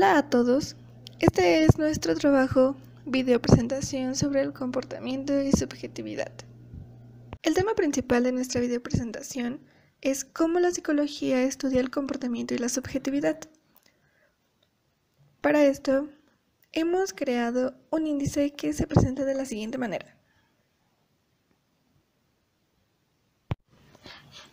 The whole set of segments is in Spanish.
Hola a todos, este es nuestro trabajo video presentación sobre el comportamiento y subjetividad. El tema principal de nuestra video presentación es cómo la psicología estudia el comportamiento y la subjetividad. Para esto, hemos creado un índice que se presenta de la siguiente manera.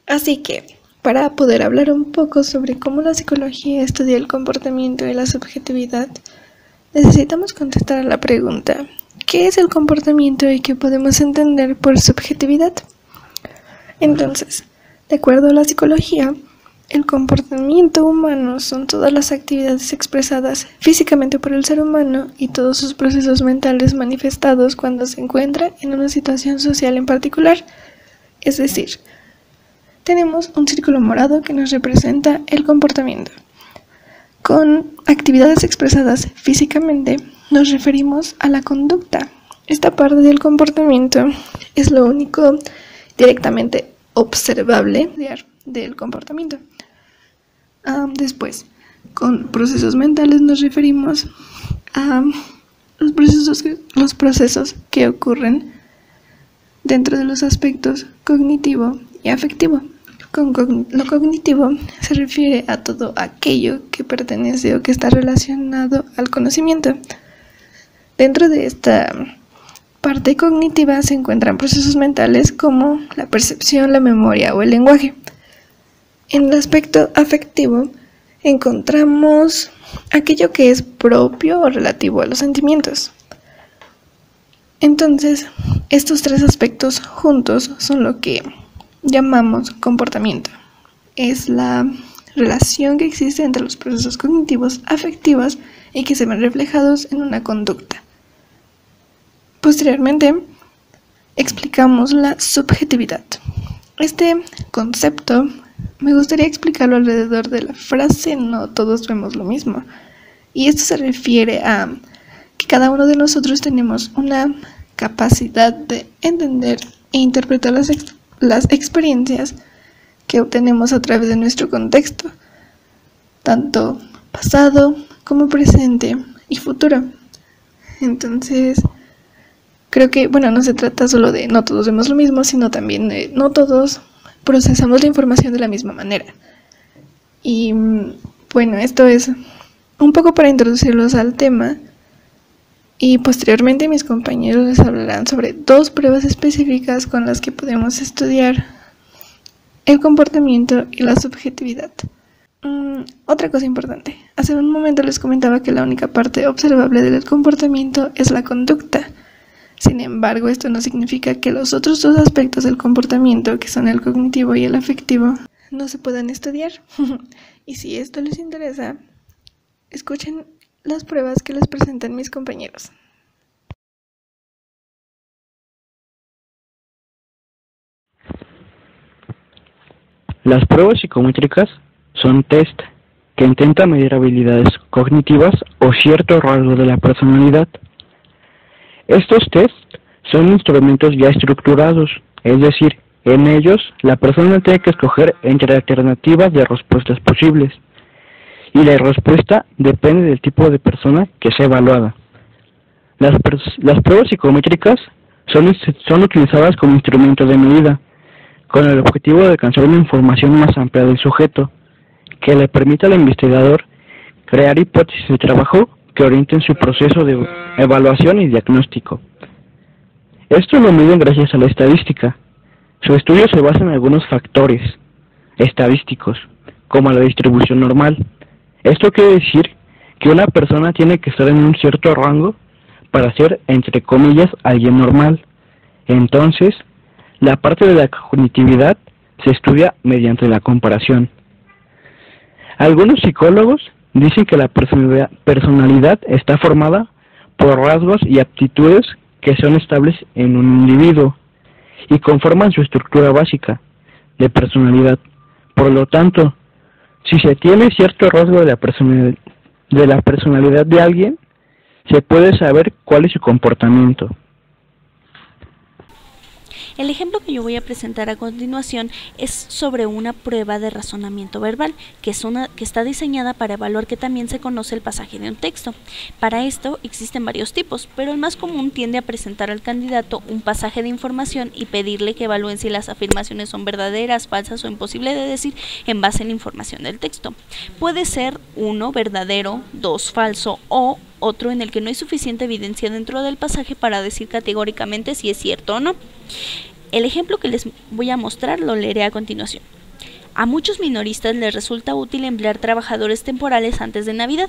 Así que, para poder hablar un poco sobre cómo la psicología estudia el comportamiento y la subjetividad, necesitamos contestar a la pregunta: ¿qué es el comportamiento y qué podemos entender por subjetividad? Entonces, de acuerdo a la psicología, el comportamiento humano son todas las actividades expresadas físicamente por el ser humano y todos sus procesos mentales manifestados cuando se encuentra en una situación social en particular. Es decir, tenemos un círculo morado que nos representa el comportamiento. Con actividades expresadas físicamente nos referimos a la conducta. Esta parte del comportamiento es lo único directamente observable del comportamiento. Después, con procesos mentales nos referimos a los procesos que ocurren dentro de los aspectos cognitivo y afectivo. Lo cognitivo se refiere a todo aquello que pertenece o que está relacionado al conocimiento. Dentro de esta parte cognitiva se encuentran procesos mentales como la percepción, la memoria o el lenguaje. En el aspecto afectivo encontramos aquello que es propio o relativo a los sentimientos. Entonces, estos tres aspectos juntos son lo que llamamos comportamiento. Es la relación que existe entre los procesos cognitivos afectivos y que se ven reflejados en una conducta. Posteriormente, explicamos la subjetividad. Este concepto me gustaría explicarlo alrededor de la frase "no todos vemos lo mismo". Y esto se refiere a que cada uno de nosotros tenemos una capacidad de entender e interpretar las experiencias que obtenemos a través de nuestro contexto, tanto pasado como presente y futuro. Entonces, creo que, no se trata solo de no todos vemos lo mismo, sino también de no todos procesamos la información de la misma manera. Y esto es un poco para introducirlos al tema. Y posteriormente mis compañeros les hablarán sobre dos pruebas específicas con las que podemos estudiar el comportamiento y la subjetividad. Otra cosa importante. Hace un momento les comentaba que la única parte observable del comportamiento es la conducta. Sin embargo, esto no significa que los otros dos aspectos del comportamiento, que son el cognitivo y el afectivo, no se puedan estudiar. Y si esto les interesa, escuchen las pruebas que les presentan mis compañeros. Las pruebas psicométricas son test que intentan medir habilidades cognitivas o ciertos rasgos de la personalidad. Estos tests son instrumentos ya estructurados, es decir, en ellos la persona tiene que escoger entre alternativas de respuestas posibles, y la respuesta depende del tipo de persona que sea evaluada. Las pruebas psicométricas son utilizadas como instrumento de medida, con el objetivo de alcanzar una información más amplia del sujeto, que le permita al investigador crear hipótesis de trabajo que orienten su proceso de evaluación y diagnóstico. Esto lo miden gracias a la estadística. Su estudio se basa en algunos factores estadísticos, como la distribución normal. Esto quiere decir que una persona tiene que estar en un cierto rango para ser, entre comillas, alguien normal. Entonces, la parte de la cognitividad se estudia mediante la comparación. Algunos psicólogos dicen que la personalidad está formada por rasgos y aptitudes que son estables en un individuo y conforman su estructura básica de personalidad. Por lo tanto, si se tiene cierto rasgo de la personalidad de alguien, se puede saber cuál es su comportamiento. El ejemplo que yo voy a presentar a continuación es sobre una prueba de razonamiento verbal, que está diseñada para evaluar que también se conoce el pasaje de un texto. Para esto existen varios tipos, pero el más común tiende a presentar al candidato un pasaje de información y pedirle que evalúen si las afirmaciones son verdaderas, falsas o imposibles de decir en base a la información del texto. Puede ser 1 verdadero, 2 falso o otro en el que no hay suficiente evidencia dentro del pasaje para decir categóricamente si es cierto o no. El ejemplo que les voy a mostrar lo leeré a continuación. A muchos minoristas les resulta útil emplear trabajadores temporales antes de Navidad.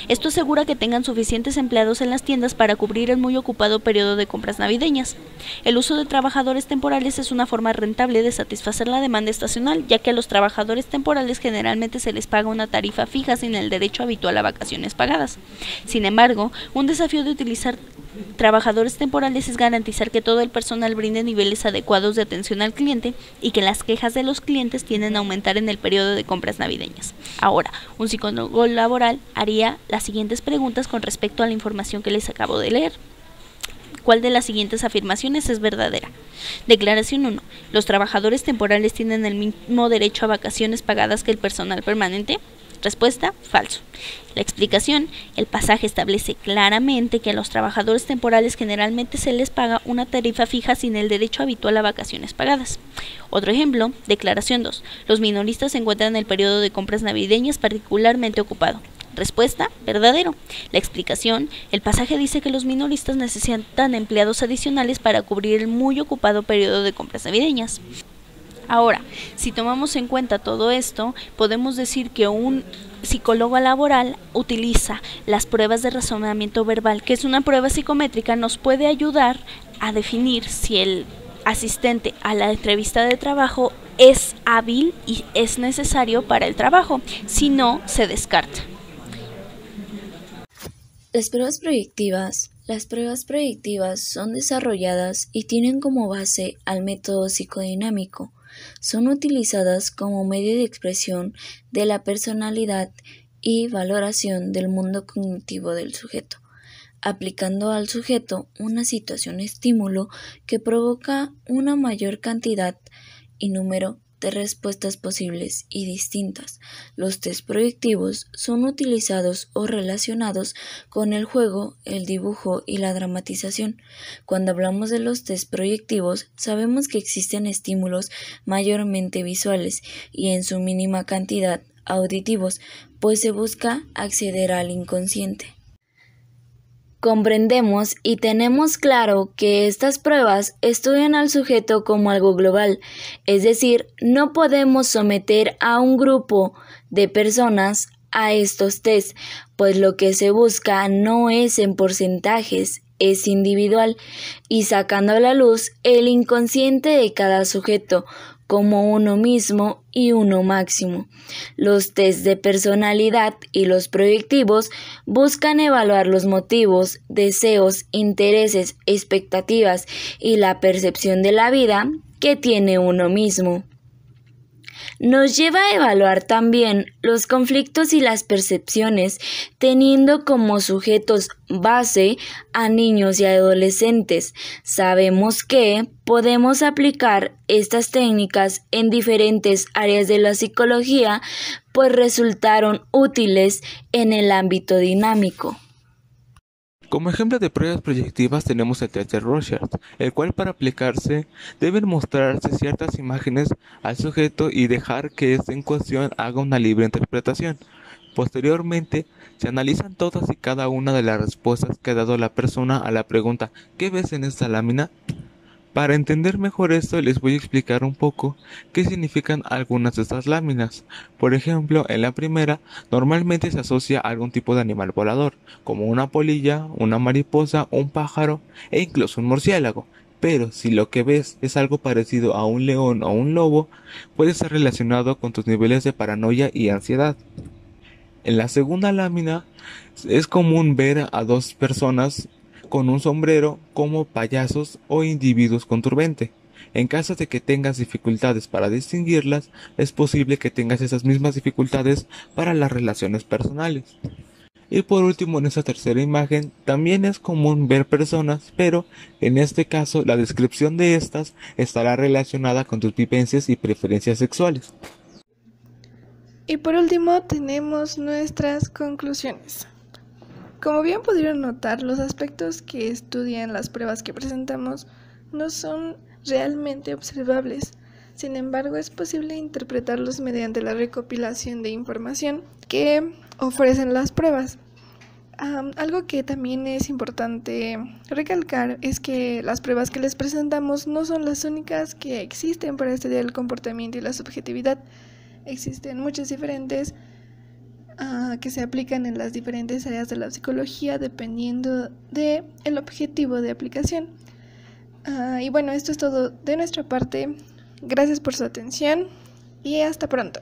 Esto asegura que tengan suficientes empleados en las tiendas para cubrir el muy ocupado periodo de compras navideñas. El uso de trabajadores temporales es una forma rentable de satisfacer la demanda estacional, ya que a los trabajadores temporales generalmente se les paga una tarifa fija sin el derecho habitual a vacaciones pagadas. Sin embargo, un desafío de utilizar trabajadores temporales es garantizar que todo el personal brinde niveles adecuados de atención al cliente y que las quejas de los clientes tienden a aumentar en el periodo de compras navideñas. Ahora, un psicólogo laboral haría las siguientes preguntas con respecto a la información que les acabo de leer. ¿Cuál de las siguientes afirmaciones es verdadera? Declaración 1. ¿Los trabajadores temporales tienen el mismo derecho a vacaciones pagadas que el personal permanente? Respuesta, falso. La explicación, el pasaje establece claramente que a los trabajadores temporales generalmente se les paga una tarifa fija sin el derecho habitual a vacaciones pagadas. Otro ejemplo, declaración 2. Los minoristas se encuentran en el periodo de compras navideñas particularmente ocupado. Respuesta, verdadero. La explicación, el pasaje dice que los minoristas necesitan empleados adicionales para cubrir el muy ocupado periodo de compras navideñas. Ahora, si tomamos en cuenta todo esto, podemos decir que un psicólogo laboral utiliza las pruebas de razonamiento verbal, que es una prueba psicométrica, nos puede ayudar a definir si el asistente a la entrevista de trabajo es hábil y es necesario para el trabajo, si no, se descarta. Las pruebas proyectivas son desarrolladas y tienen como base al método psicodinámico. Son utilizadas como medio de expresión de la personalidad y valoración del mundo cognitivo del sujeto, aplicando al sujeto una situación estímulo que provoca una mayor cantidad y número de respuestas posibles y distintas. Los test proyectivos son utilizados o relacionados con el juego, el dibujo y la dramatización. Cuando hablamos de los test proyectivos, sabemos que existen estímulos mayormente visuales y en su mínima cantidad auditivos, pues se busca acceder al inconsciente. Comprendemos y tenemos claro que estas pruebas estudian al sujeto como algo global, es decir, no podemos someter a un grupo de personas a estos test, pues lo que se busca no es en porcentajes, es individual y sacando a la luz el inconsciente de cada sujeto como uno mismo y uno máximo. Los test de personalidad y los proyectivos buscan evaluar los motivos, deseos, intereses, expectativas y la percepción de la vida que tiene uno mismo. Nos lleva a evaluar también los conflictos y las percepciones, teniendo como sujetos base a niños y adolescentes. Sabemos que podemos aplicar estas técnicas en diferentes áreas de la psicología, pues resultaron útiles en el ámbito dinámico. Como ejemplo de pruebas proyectivas tenemos el test de Rorschach, el cual para aplicarse deben mostrarse ciertas imágenes al sujeto y dejar que este en cuestión haga una libre interpretación. Posteriormente, se analizan todas y cada una de las respuestas que ha dado la persona a la pregunta ¿qué ves en esta lámina? Para entender mejor esto les voy a explicar un poco qué significan algunas de estas láminas. Por ejemplo, en la primera normalmente se asocia a algún tipo de animal volador, como una polilla, una mariposa, un pájaro e incluso un murciélago. Pero si lo que ves es algo parecido a un león o un lobo, puede ser relacionado con tus niveles de paranoia y ansiedad. En la segunda lámina es común ver a dos personas con un sombrero como payasos o individuos con turbante. En caso de que tengas dificultades para distinguirlas, es posible que tengas esas mismas dificultades para las relaciones personales. Y por último, en esta tercera imagen también es común ver personas, pero en este caso la descripción de estas estará relacionada con tus vivencias y preferencias sexuales. Y por último tenemos nuestras conclusiones. Como bien pudieron notar, los aspectos que estudian las pruebas que presentamos no son realmente observables. Sin embargo, es posible interpretarlos mediante la recopilación de información que ofrecen las pruebas. Algo que también es importante recalcar es que las pruebas que les presentamos no son las únicas que existen para estudiar el comportamiento y la subjetividad. Existen muchas diferentes que se aplican en las diferentes áreas de la psicología dependiendo del objetivo de aplicación. Y bueno, esto es todo de nuestra parte. Gracias por su atención y hasta pronto.